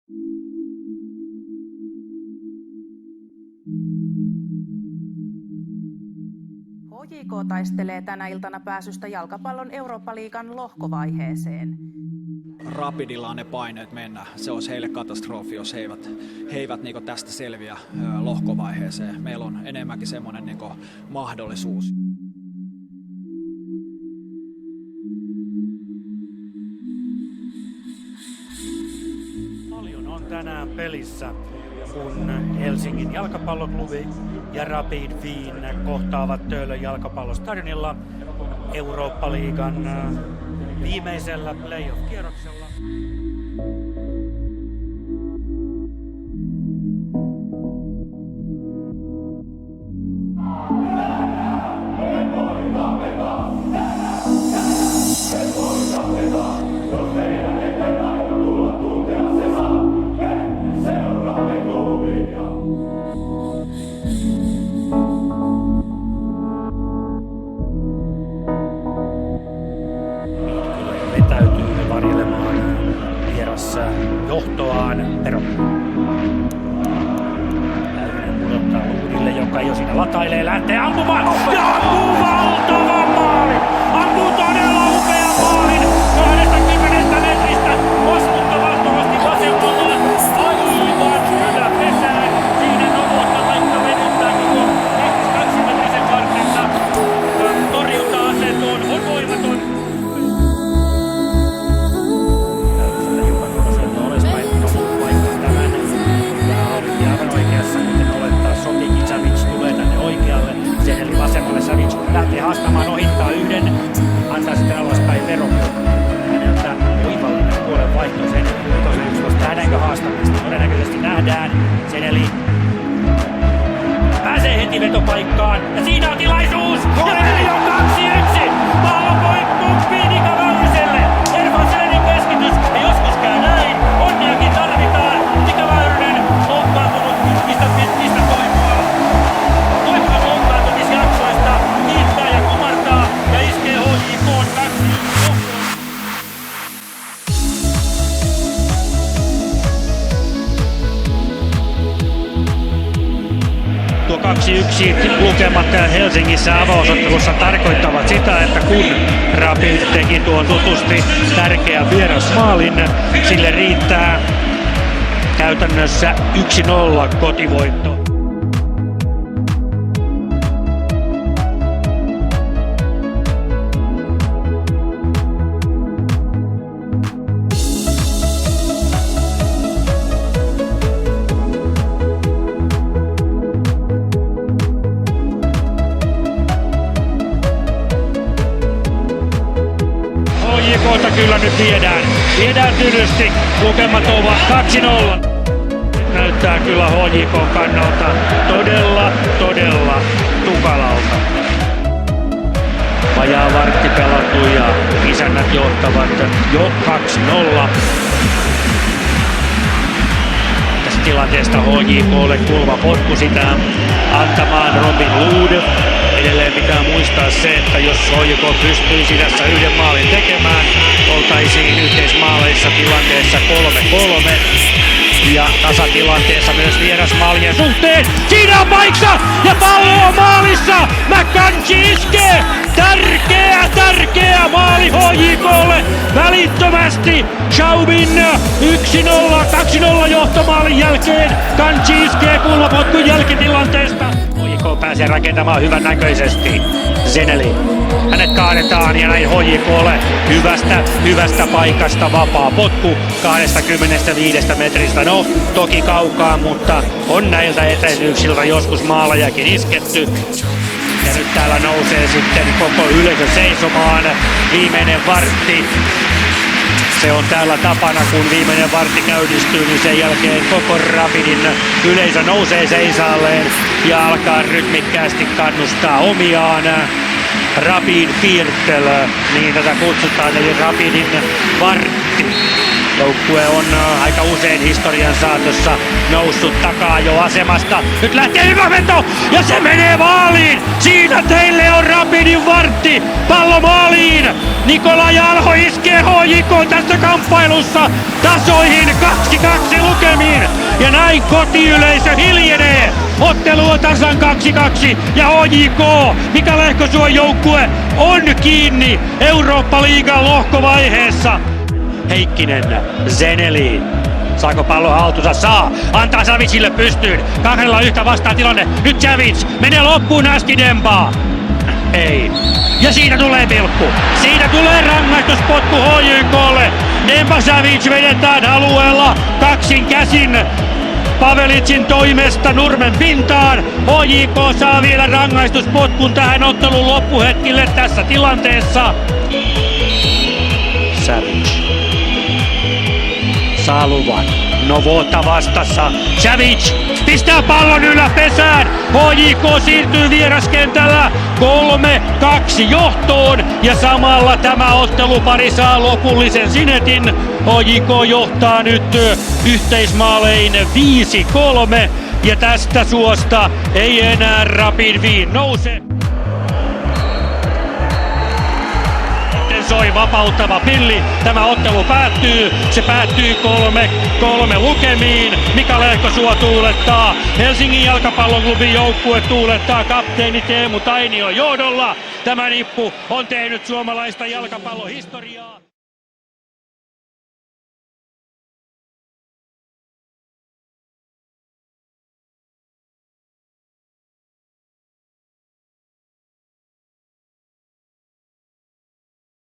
HJK taistelee tänä iltana pääsystä jalkapallon Eurooppa-liigan lohkovaiheeseen. Rapidilla on ne paineet mennä. Se olisi heille katastrofi, jos he eivät niin tästä selviä lohkovaiheeseen. Meillä on enemmänkin semmoinen niin mahdollisuus. Paljon on tänään pelissä, kun Helsingin jalkapalloklubi ja Rapid Wien kohtaavat Töölön jalkapallostadionilla Eurooppa-liigan viimeisellä playoff-kierroksella. Vetäytyy varjelemaan vierassa johtoaan. Pero Väyrynen pudottaa Luudille, joka jo siinä latailee, lähtee ampumaan ja ampuu valtavan maalin! Ampuu todella upea maalin 20 metristä vastuuttavasti vasemmalta. Aivan kyllä pesään. Siinä novotta taikka venyttää koko 2-metrisen kartissa. Torjunta-asento on voimaton. Savic lähtee haastamaan, ohittaa yhden, antaa sitten alaspäin Vero. Häneltä oivallinen puolen vaihto sen vitosen yksilöstä. Nähdäänkö haastamista? Todennäköisesti nähdään. Seneli pääsee heti vetopaikkaan ja siinä on tilaisuus! Ja peli on 2-1! Pallo pomppii Mika Väyryselle! Ervan Selenin keskitys ja joskus käy näin. Onniakin tarvitaan. Mika Väyrynen loukkaantunut mistä toivoa. Toivoa loukkaantumisjaksoista. Kiittää ja kumartaa ja iskee HJK:n 2-1. Tuo 2-1 lukemat Helsingissä avausottelussa tarkoittavat sitä, että kun Rapid teki tuon tutusti tärkeän vierasmaalin, sille riittää käytännössä 1-0 kotivoitto. HJK:ta kyllä nyt viedään tylysti, lukemat ovat 2-0. Näyttää kyllä HJK:n kannalta todella tukalalta. Vajaa vartti pelattu ja isännät johtavat jo 2-0. Tästä tilanteesta HJK:lle kulma potku sitä antamaan Robin Lood. Edelleen pitää muistaa se, että jos HJK pystyisi tässä yhden maalin tekemään, oltaisiin yhteismaaleissa tilanteessa 3-3 ja tasatilanteessa myös vierasmaalien suhteen. Siinä on paikka ja pallo on maalissa! McCanchi iskee! Tärkeä maali HJK:lle välittömästi. Chauvin 1-0, 2-0 johtomaalin jälkeen. Kanchi iskee kulmapotkun jälkitilanteesta. HJK pääsee rakentamaan hyvän näköisesti. Zeneli. Hänet kaadetaan ja näin HJK:lle hyvästä paikasta vapaa potku 25 metristä. No, toki kaukaa, mutta on näiltä etäisyyksiltä joskus maalejakin isketty. Ja nyt täällä nousee sitten koko yleisö seisomaan. Viimeinen vartti. Se on täällä tapana, kun viimeinen vartti käynnistyy, niin sen jälkeen koko Rapidin yleisö nousee seisaalleen ja alkaa rytmikkäästi kannustaa omiaan. Rapid Viertel, niin tätä kutsutaan, eli Rapidin vartti. Joukkue on aika usein historian saatossa noussut takaa jo asemasta. Nyt lähtee hyvä veto ja se menee maaliin. Siinä teille on Rapidin vartti. Pallo maaliin. Nikolai Alho iskee HJK tässä kamppailussa tasoihin 2-2 lukemiin. Ja näin kotiyleisö hiljenee. Ottelu on tasan 2-2 ja HJK, Mika Lehkosuon joukkue, on kiinni Eurooppa-liigan lohkovaiheessa. Heikkinen, Zeneli. Saako pallo haltuunsa? Saa. Antaa Savicille pystyyn. Kahdella yhtä vastaan tilanne. Nyt Savic menee loppuun Äskidembaa. Ei. Ja siitä tulee pilkku. Siitä tulee rangaistuspotku HJK:lle. Demba Savic vedetään alueella kaksin käsin Pavelicin toimesta nurmen pintaan. HJK saa vielä rangaistuspotkun tähän ottelun loppuhetkille tässä tilanteessa. Savic saa luvan. Novota vastassa. Savic pistää pallon yläpesään. HJK siirtyy vieraskentällä 3-2 johtoon. Ja samalla tämä ottelupari saa lopullisen sinetin. HJK johtaa nyt yhteismaalein 5-3. Ja tästä suosta ei enää Rapid Wien nouse. Soi vapauttava pilli. Tämä ottelu päättyy. Se päättyy 3-3 lukemiin. Mika Lehkosuo tuulettaa. Helsingin jalkapalloklubin joukkue tuulettaa kapteeni Teemu Tainion johdolla. Tämä nippu on tehnyt suomalaista jalkapallohistoriaa.